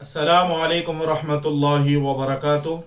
अस्सलामु अलैकुम वरहमतुल्लाहि वबरकातुह।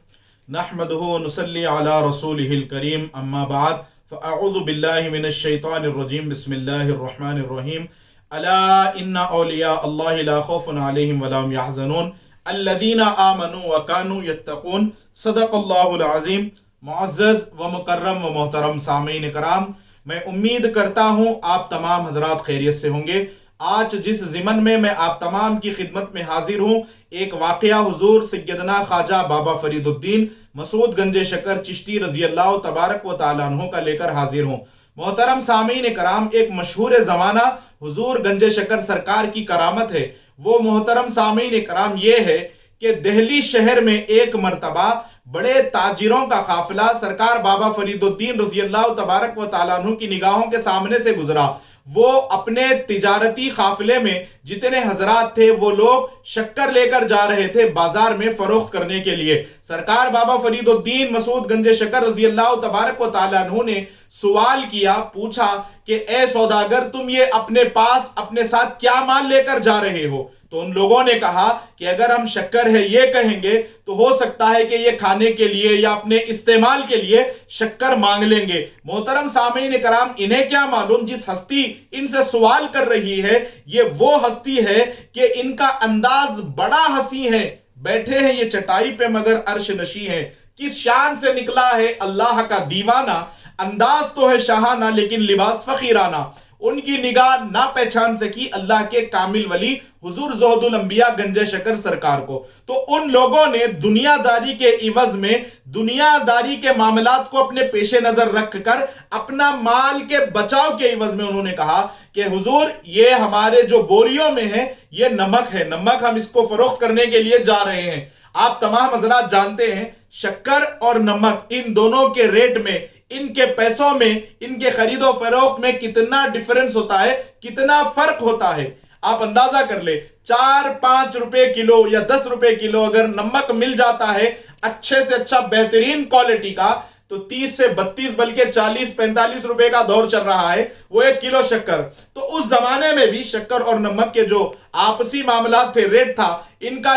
नहमदुहु व नुसल्ली अला रसूलिहिल करीम, अम्मा बाद, फ़अऊज़ु बिल्लाहि मिनश शैतानिर रजीम, बिस्मिल्लाहिर रहमानिर रहीम। अला इन्ना औलिया अल्लाहि ला खौफुन अलैहिम वला हुम यहज़नून अल्लज़ीना आमनू व कानू यत्तक़ून। सदक़ल्लाहुल अज़ीम। मुअज़्ज़ज़ व मुकर्रम व मोहतरम सामीन कराम, मैं उम्मीद करता हूँ आप तमाम हजरात खैरियत से होंगे। आज जिस ज़िमन में मैं आप तमाम की खिदमत में हाजिर हूँ, एक वाक़या हुजूर सैयदना ख्वाजा बाबा फरीदुद्दीन मसूद गंजे शकर चिश्ती रज़ी अल्लाह तबारक व तआला अन्हु का लेकर हाजिर हूँ। मोहतरम सामीन कराम, एक मशहूर ज़माना हुजूर गंजे शकर सरकार की करामत है। वो मोहतरम सामीन कराम ये है कि दिल्ली शहर में एक मरतबा बड़े ताजिरों का काफिला सरकार बाबा फरीदुद्दीन रज़ी अल्लाह तबारक व तआला अन्हु की निगाहों के सामने से गुजरा। वो अपने तिजारती काफिले में जितने हजरात थे वो लोग शक्कर लेकर जा रहे थे बाजार में फरोख्त करने के लिए। सरकार बाबा फरीदुद्दीन मसूद गंजे शकर रज़ी अल्लाह तबारक व तआला अन्हु ने सवाल किया, पूछा कि ए सौदागर, तुम ये अपने पास अपने साथ क्या माल लेकर जा रहे हो? तो उन लोगों ने कहा कि अगर हम शक्कर है ये कहेंगे तो हो सकता है कि ये खाने के लिए या अपने इस्तेमाल के लिए शक्कर मांग लेंगे। मोहतरम सामीन कराम, इन्हें क्या मालूम जिस हस्ती इनसे सवाल कर रही है ये वो हस्ती है कि इनका अंदाज बड़ा हंसी है। बैठे हैं ये चटाई पे मगर अर्श नशी है। किस शान से निकला है अल्लाह का दीवाना, अंदाज तो है शाहाना लेकिन लिबास फकीराना। उनकी निगाह ना पहचान सकी अल्लाह के कामिल वली हुजूर ज़ुहदुल अंबिया गंजे शकर सरकार को। तो उन लोगों ने दुनियादारी के इवज में, दुनियादारी के मामलात को अपने पेशे नजर रखकर अपना माल के बचाव के इवज में उन्होंने कहा कि हुजूर, ये हमारे जो बोरियों में है ये नमक है, नमक हम इसको फरोख्त करने के लिए जा रहे हैं। आप तमाम हजरात जानते हैं शक्कर और नमक, इन दोनों के रेट में, इनके पैसों में, इनके खरीदो फरोख्त में कितना डिफरेंस होता है, कितना फर्क होता है। आप अंदाजा कर ले, 4-5 रुपए किलो या 10 रुपए किलो अगर नमक मिल जाता है अच्छे से अच्छा बेहतरीन क्वालिटी का, तो 30 से 32 बल्कि 40-45 रुपए का दौर चल रहा है वो 1 किलो शक्कर। तो उस जमाने में भी शक्कर और नमक के जो आपसी मामला थे, रेट था इनका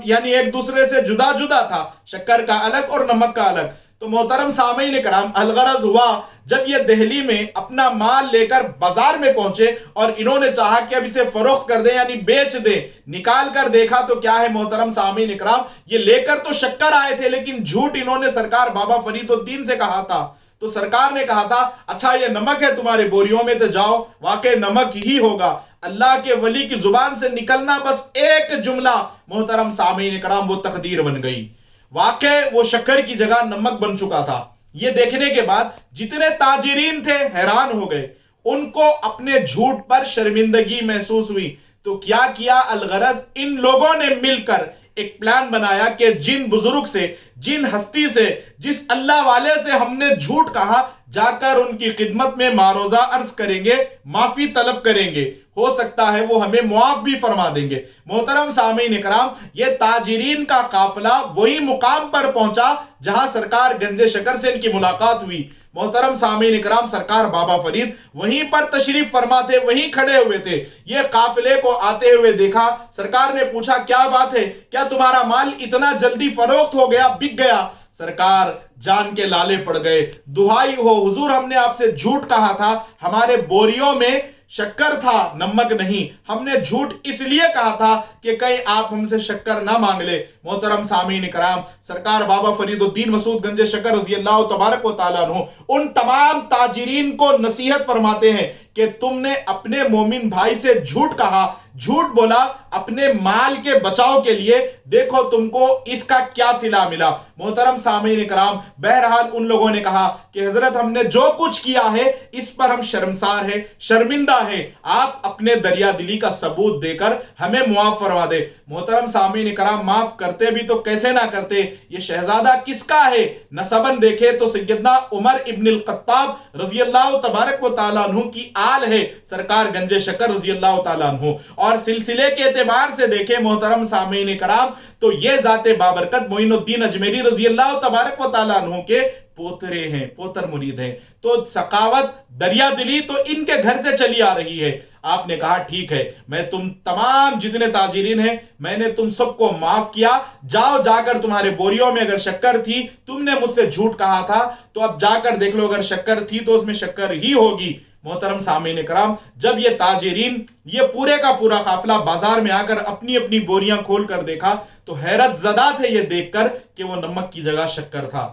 यानी एक दूसरे से जुदा जुदा था, शक्कर का अलग और नमक का अलग। तो मोहतरम सामीन कराम, अलगरज हुआ जब ये दिल्ली में अपना माल लेकर बाजार में पहुंचे और इन्होंने चाहा कि अब इसे फरोख्त कर दे यानी बेच दे। निकाल कर देखा तो क्या है मोहतरम सामीन कराम, ये लेकर तो शक्कर आए थे लेकिन झूठ इन्होंने सरकार बाबा फरीदुद्दीन से कहा था। तो सरकार ने कहा था, अच्छा ये नमक है तुम्हारे बोरियों में, तो जाओ वाकई नमक ही होगा। अल्लाह के वली की जुबान से निकलना बस एक जुमला, मोहतरम सामीन कराम, वो तकदीर बन गई। वाकई वो शक्कर की जगह नमक बन चुका था। ये देखने के बाद जितने ताजिरीन थे हैरान हो गए, उनको अपने झूठ पर शर्मिंदगी महसूस हुई। तो क्या किया, अलगरज इन लोगों ने मिलकर एक प्लान बनाया कि जिन बुजुर्ग से, जिन हस्ती से, जिस अल्लाह वाले से हमने झूठ कहा, जाकर उनकी खिदमत में मारोजा अर्ज करेंगे, माफी तलब करेंगे, हो सकता है वो हमें मुआफ भी फरमा देंगे। मोहतरम सामीन कराम, ये ताजिरीन का काफिला वही मुकाम पर पहुंचा जहां सरकार गंजे शकर से इनकी मुलाकात हुई। मोहतरम सामीन कराम, सरकार बाबा फरीद वहीं पर तशरीफ फरमा थे, वहीं खड़े हुए थे। ये काफिले को आते हुए देखा। सरकार ने पूछा, क्या बात है, क्या तुम्हारा माल इतना जल्दी फरोख्त हो गया, बिक गया? सरकार जान के लाले पड़ गए। दुहाई हो हुजूर, हमने आपसे झूठ कहा था, हमारे बोरियों में शक्कर था, नमक नहीं। हमने झूठ इसलिए कहा था कि कहीं आप हमसे शक्कर ना मांग ले। मोहतरम सामीन कराम, सरकार बाबा फरीदुद्दीन मसूद गंजे शकर रज़ी अल्लाह तबारक व तआला अन्हु उन तमाम ताजिरीन को नसीहत फरमाते हैं कि तुमने अपने मोमिन भाई से झूठ कहा, झूठ बोला अपने माल के बचाव के लिए, देखो तुमको इसका क्या सिला मिला। मोहतरम सामीन कराम, बहरहाल उन लोगों ने कहा कि हजरत हमने जो कुछ किया है इस पर हम शर्मसार है, शर्मिंदा है, आप अपने दरिया दिली का सबूत देकर हमें मुआफ फरमा दे। मोहतरम सामीन कराम, माफ करते भी तो कैसे ना करते, ये शहजादा किसका है? नसबन देखे तो सैयदना उमर इब्न अल-खत्ताब रज़ी अल्लाह तबारक व तआला अन्हु की आल है सरकार गंजे शकर रज़ी अल्लाह तआला अन्हु। और सिलसिले के एतबार से देखे मोहतरम सामीन कराम, तो ये जाते बाबरकत मोइनुद्दीन अजमेरी रज़ी अल्लाह तबारक व तआला अन्हु के पोतरे हैं, पोतर मुरीद हैं। तो सखावत, दरिया दिली तो इनके घर से चली आ रही है। آپ نے کہا ٹھیک ہے، میں تم تمام جتنے تاجرین ہیں میں نے تم سب کو معاف کیا، جاؤ جا کر تمہارے بوریوں میں اگر شکر تھی، تم نے مجھ سے جھوٹ کہا تھا تو اب جا کر دیکھ لو، اگر شکر تھی تو اس میں شکر ہی ہوگی۔ محترم سامعین کرام، جب یہ تاجرین، یہ پورے کا پورا قافلہ بازار میں آ کر اپنی اپنی بوریاں کھول کر دیکھا تو حیرت زدہ تھے یہ دیکھ کر کہ وہ نمک کی جگہ شکر تھا۔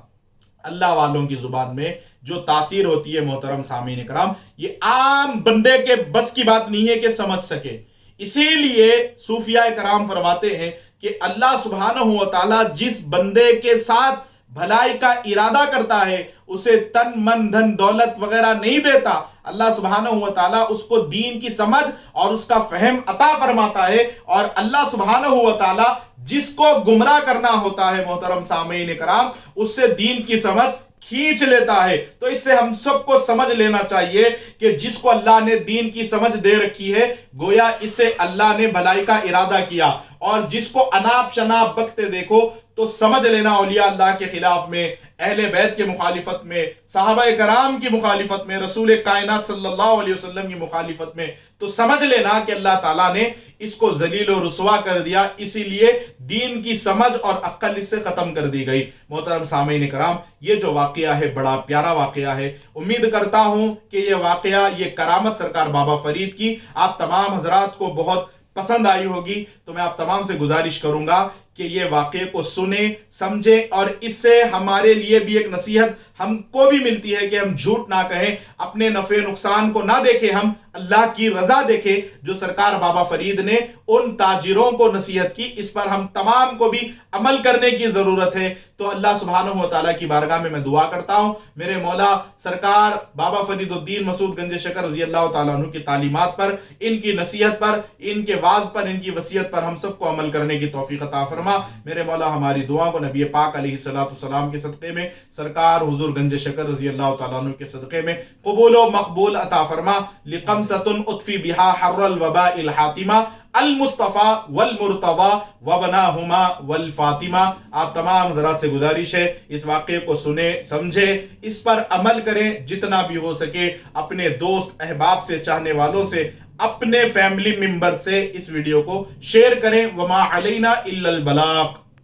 اللہ والوں کی زبان میں جو تاثیر ہوتی ہے محترم سامعین کرام، یہ عام بندے کے بس کی بات نہیں ہے کہ سمجھ سکے۔ اسی لیے صوفیاء کرام فرماتے ہیں کہ اللہ سبحانہ و تعالی جس بندے کے ساتھ بھلائی کا ارادہ کرتا ہے اسے تن من دھن دولت وغیرہ نہیں دیتا، اللہ سبحانہ و تعالی اس کو دین کی سمجھ اور اس کا فہم عطا فرماتا ہے، اور اللہ سبحانہ و تعالی جس کو گمراہ کرنا ہوتا ہے محترم سامعین کرام، اس سے دین کی سمجھ کھینچ لیتا ہے۔ تو اس سے ہم سب کو سمجھ لینا چاہیے کہ جس کو اللہ نے دین کی سمجھ دے رکھی ہے گویا اس سے اللہ نے بھلائی کا ارادہ کیا، اور جس کو اناپ شناپ بکتے دیکھو تو سمجھ لینا اولیاء اللہ کے خلاف میں، اہل بیت کے مخالفت میں، صحابہ کرام کی مخالفت میں، رسول کائنات صلی اللہ علیہ وسلم کی مخالفت میں، تو سمجھ لینا کہ اللہ تعالیٰ نے اس کو ذلیل و رسوا کر دیا، اسی لیے دین کی سمجھ اور عقل اس سے ختم کر دی گئی۔ محترم سامعین کرام، یہ جو واقعہ ہے بڑا پیارا واقعہ ہے، امید کرتا ہوں کہ یہ واقعہ، یہ کرامت سرکار بابا فرید کی آپ تمام حضرات کو بہت پسند آئی ہوگی۔ تو میں آپ تمام سے گزارش کروں گا کہ یہ واقعے کو سنیں، سمجھیں، اور اس سے ہمارے لیے بھی ایک نصیحت ہم کو بھی ملتی ہے کہ ہم جھوٹ نہ کہیں، اپنے نفع نقصان کو نہ دیکھیں، ہم اللہ کی رضا دیکھیں جو سرکار بابا فرید نے ان تاجروں کو نصیحت کی، اس پر ہم تمام کو بھی عمل کرنے کی ضرورت ہے۔ تو اللہ سبحانہ و تعالیٰ کی بارگاہ میں دعا کرتا ہوں میرے مولا سرکار بابا فرید الدین مسعود گنج شکر رضی اللہ تعالیٰ عنہ کی تعلیمات پر، ان کی نصیحت پر، ان کے واعظ پر، ان کی وصیت پر ہم سب کو عمل کرنے کی توفیق عطا فرما۔ میرے مولا ہماری دعا کو نبی پاک علیہ الصلوۃ والسلام کے صدقے میں، سرکار حضور گنج شکر رضی اللہ تعالیٰ عنہ کے صدقے میں قبول و مقبول عطا فرما۔ لقمصۃ اطفی بہا حر الوباء الحاتمہ المصطفیٰ والمرتضیٰ وبناہما والفاطمہ۔ آپ تمام حضرات سے گزارش ہے اس واقعے کو سنیں، سمجھیں، اس پر عمل کریں، جتنا بھی ہو سکے اپنے دوست احباب سے، چاہنے والوں سے، اپنے فیملی ممبر سے اس ویڈیو کو شیئر کریں۔ وما علینا الا البلاغ۔